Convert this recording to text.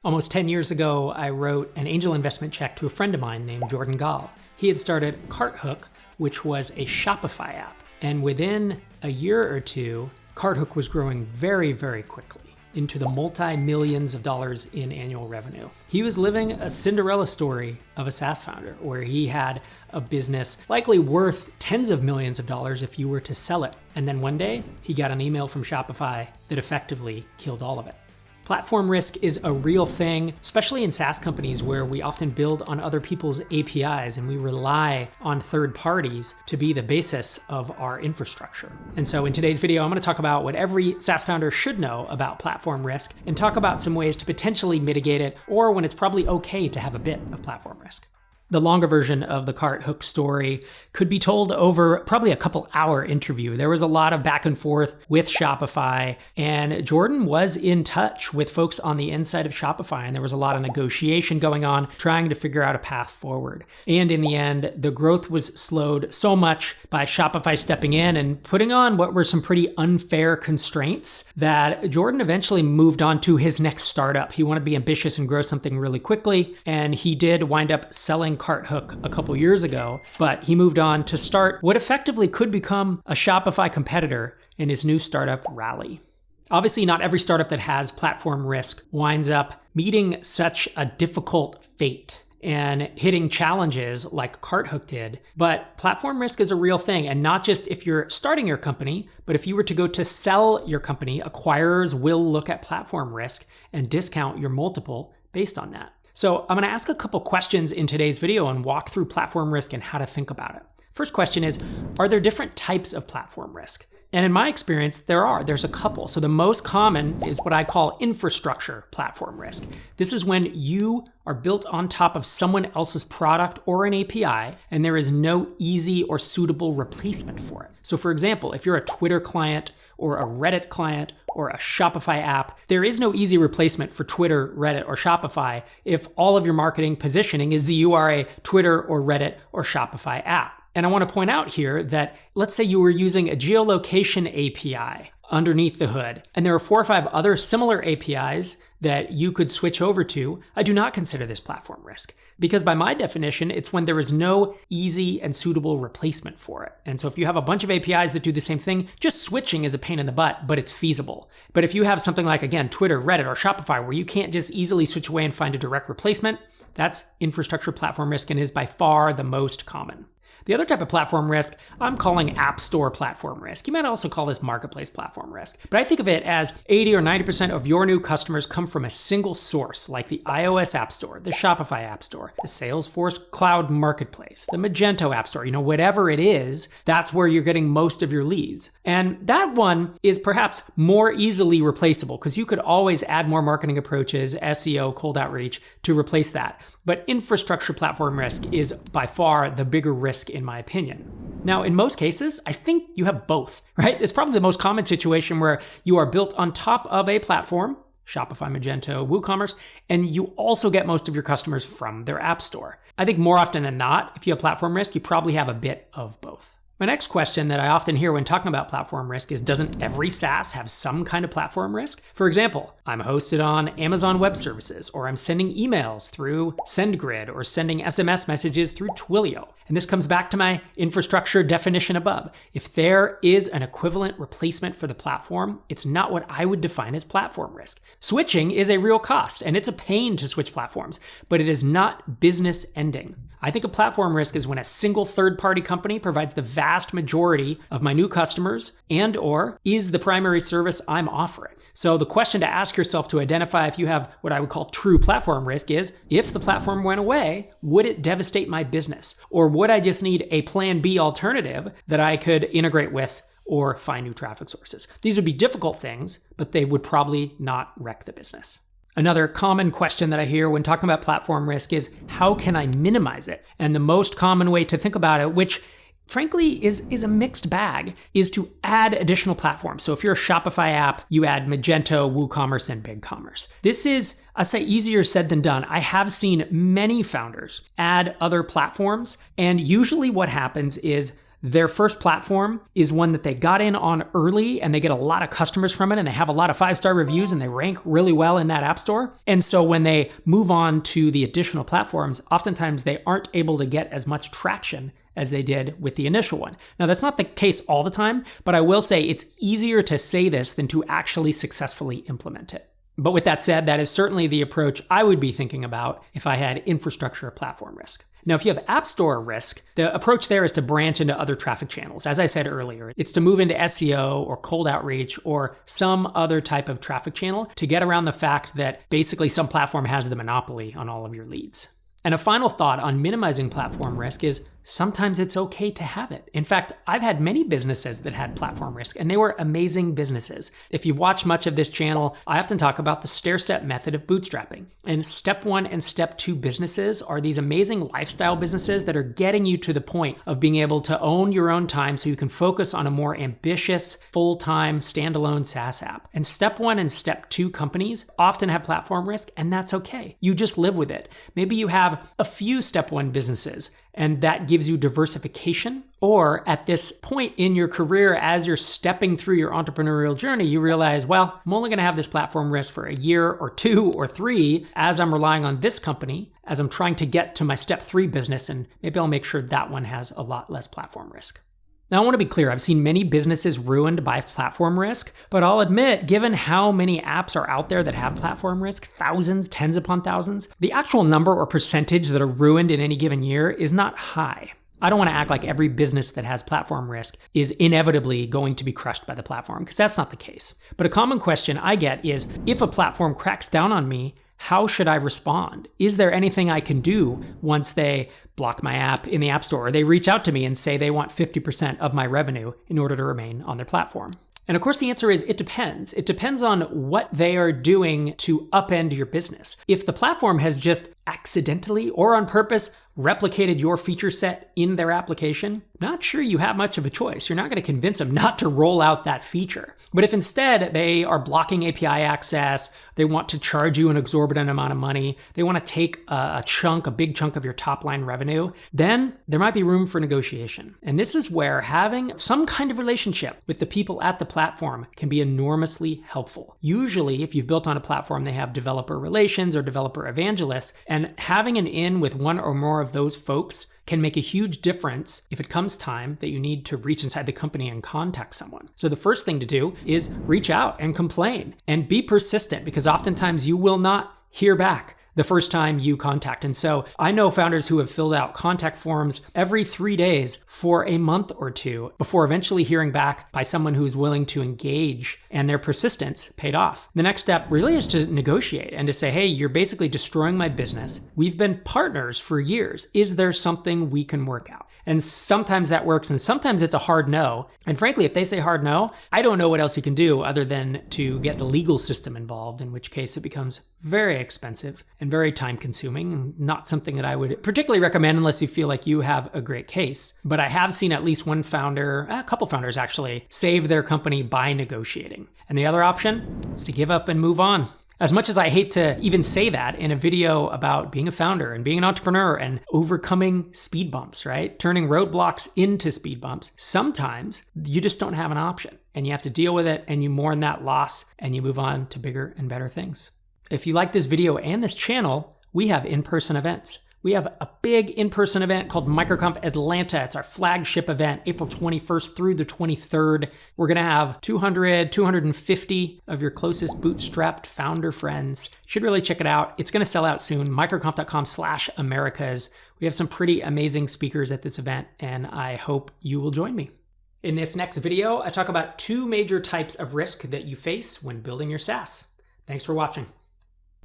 Almost 10 years ago, I wrote an angel investment check to a friend of mine named Jordan Gall. He had started Carthook, which was a Shopify app. And within a year or two, Carthook was growing very, very quickly into the multi-millions of dollars in annual revenue. He was living a Cinderella story of a SaaS founder where he had a business likely worth tens of millions of dollars if you were to sell it. And then one day he got an email from Shopify that effectively killed all of it. Platform risk is a real thing, especially in SaaS companies where we often build on other people's APIs and we rely on third parties to be the basis of our infrastructure. And so in today's video, I'm going to talk about what every SaaS founder should know about platform risk and talk about some ways to potentially mitigate it, or when it's probably okay to have a bit of platform risk. The longer version of the Carthook story could be told over probably a couple-hour interview. There was a lot of back and forth with Shopify, and Jordan was in touch with folks on the inside of Shopify, and there was a lot of negotiation going on, trying to figure out a path forward. And in the end, the growth was slowed so much by Shopify stepping in and putting on what were some pretty unfair constraints that Jordan eventually moved on to his next startup. He wanted to be ambitious and grow something really quickly, and he did wind up selling Carthook a couple years ago, but he moved on to start what effectively could become a Shopify competitor in his new startup, Rally. Obviously, not every startup that has platform risk winds up meeting such a difficult fate and hitting challenges like Carthook did, but platform risk is a real thing, and not just if you're starting your company, but if you were to go to sell your company, acquirers will look at platform risk and discount your multiple based on that. So I'm going to ask a couple questions in today's video and walk through platform risk and how to think about it. First question is, are there different types of platform risk? And in my experience, there's a couple. So the most common is what I call infrastructure platform risk. This is when you are built on top of someone else's product or an API, and there is no easy or suitable replacement for it. So for example, if you're a Twitter client or a Reddit client or a Shopify app, there is no easy replacement for Twitter, Reddit, or Shopify if all of your marketing positioning is that you are a Twitter or Reddit or Shopify app. And I want to point out here that let's say you were using a geolocation API underneath the hood, and there are 4 or 5 other similar APIs that you could switch over to. I do not consider this platform risk, because by my definition, it's when there is no easy and suitable replacement for it. And so if you have a bunch of APIs that do the same thing, just switching is a pain in the butt, but it's feasible. But if you have something like, again, Twitter, Reddit, or Shopify, where you can't just easily switch away and find a direct replacement, that's infrastructure platform risk and is by far the most common. The other type of platform risk, I'm calling App Store platform risk. You might also call this marketplace platform risk. But I think of it as 80 or 90% of your new customers come from a single source, like the iOS App Store, the Shopify App Store, the Salesforce Cloud Marketplace, the Magento App Store, whatever it is, that's where you're getting most of your leads. And that one is perhaps more easily replaceable because you could always add more marketing approaches, SEO, cold outreach to replace that. But infrastructure platform risk is by far the bigger risk in my opinion. Now, in most cases, I think you have both, right? It's probably the most common situation where you are built on top of a platform, Shopify, Magento, WooCommerce, and you also get most of your customers from their app store. I think more often than not, if you have platform risk, you probably have a bit of both. My next question that I often hear when talking about platform risk is, doesn't every SaaS have some kind of platform risk? For example, I'm hosted on Amazon Web Services, or I'm sending emails through SendGrid, or sending SMS messages through Twilio. And this comes back to my infrastructure definition above. If there is an equivalent replacement for the platform, it's not what I would define as platform risk. Switching is a real cost, and it's a pain to switch platforms, but it is not business ending. I think a platform risk is when a single third-party company provides the vast majority of my new customers and/or is the primary service I'm offering. So the question to ask yourself to identify if you have what I would call true platform risk is, if the platform went away, would it devastate my business? Or would I just need a plan B alternative that I could integrate with or find new traffic sources? These would be difficult things, but they would probably not wreck the business. Another common question that I hear when talking about platform risk is, how can I minimize it? And the most common way to think about it, which frankly is a mixed bag, is to add additional platforms. So if you're a Shopify app, you add Magento, WooCommerce, and BigCommerce. This is, I'd say, easier said than done. I have seen many founders add other platforms, and usually what happens is their first platform is one that they got in on early and they get a lot of customers from it and they have a lot of 5-star reviews and they rank really well in that app store. And so when they move on to the additional platforms, oftentimes they aren't able to get as much traction as they did with the initial one. Now, that's not the case all the time, but I will say it's easier to say this than to actually successfully implement it. But with that said, that is certainly the approach I would be thinking about if I had infrastructure or platform risk. Now, if you have App Store risk, the approach there is to branch into other traffic channels. As I said earlier, it's to move into SEO or cold outreach or some other type of traffic channel to get around the fact that basically some platform has the monopoly on all of your leads. And a final thought on minimizing platform risk is sometimes it's okay to have it. In fact, I've had many businesses that had platform risk, and they were amazing businesses. If you've watched much of this channel, I often talk about the stair-step method of bootstrapping. And step 1 and step 2 businesses are these amazing lifestyle businesses that are getting you to the point of being able to own your own time so you can focus on a more ambitious, full-time, standalone SaaS app. And step 1 and step 2 companies often have platform risk, and that's okay. You just live with it. Maybe you have a few step 1 businesses, and that gives you diversification. Or at this point in your career, as you're stepping through your entrepreneurial journey, you realize, well, I'm only going to have this platform risk for a year or 2 or 3 as I'm relying on this company, as I'm trying to get to my step 3 business, and maybe I'll make sure that one has a lot less platform risk. Now, I want to be clear, I've seen many businesses ruined by platform risk, but I'll admit, given how many apps are out there that have platform risk, thousands, tens upon thousands, the actual number or percentage that are ruined in any given year is not high. I don't want to act like every business that has platform risk is inevitably going to be crushed by the platform, because that's not the case. But a common question I get is, if a platform cracks down on me, how should I respond? Is there anything I can do once they block my app in the App Store, or they reach out to me and say they want 50% of my revenue in order to remain on their platform? And of course, the answer is it depends. It depends on what they are doing to upend your business. If the platform has just accidentally or on purpose replicated your feature set in their application, not sure you have much of a choice. You're not going to convince them not to roll out that feature. But if instead they are blocking API access, they want to charge you an exorbitant amount of money, they want to take a big chunk of your top line revenue, then there might be room for negotiation. And this is where having some kind of relationship with the people at the platform can be enormously helpful. Usually, if you've built on a platform, they have developer relations or developer evangelists, and having an in with one or more of those folks can make a huge difference if it comes time that you need to reach inside the company and contact someone. So the first thing to do is reach out and complain and be persistent, because oftentimes you will not hear back the first time you contact. And so I know founders who have filled out contact forms every 3 days for a month or 2 before eventually hearing back by someone who's willing to engage, and their persistence paid off. The next step really is to negotiate and to say, hey, you're basically destroying my business. We've been partners for years. Is there something we can work out? And sometimes that works, and sometimes it's a hard no. And frankly, if they say hard no, I don't know what else you can do other than to get the legal system involved, in which case it becomes very expensive and very time consuming, and not something that I would particularly recommend unless you feel like you have a great case. But I have seen at least one founder, a couple founders actually, save their company by negotiating. And the other option is to give up and move on. As much as I hate to even say that in a video about being a founder and being an entrepreneur and overcoming speed bumps, right? Turning roadblocks into speed bumps, sometimes you just don't have an option and you have to deal with it, and you mourn that loss and you move on to bigger and better things. If you like this video and this channel, we have in-person events. We have a big in-person event called MicroConf Atlanta. It's our flagship event, April 21st through the 23rd. We're going to have 250 of your closest bootstrapped founder friends. You should really check it out. It's going to sell out soon. microconf.com/Americas. We have some pretty amazing speakers at this event, and I hope you will join me. In this next video, I talk about 2 major types of risk that you face when building your SaaS. Thanks for watching.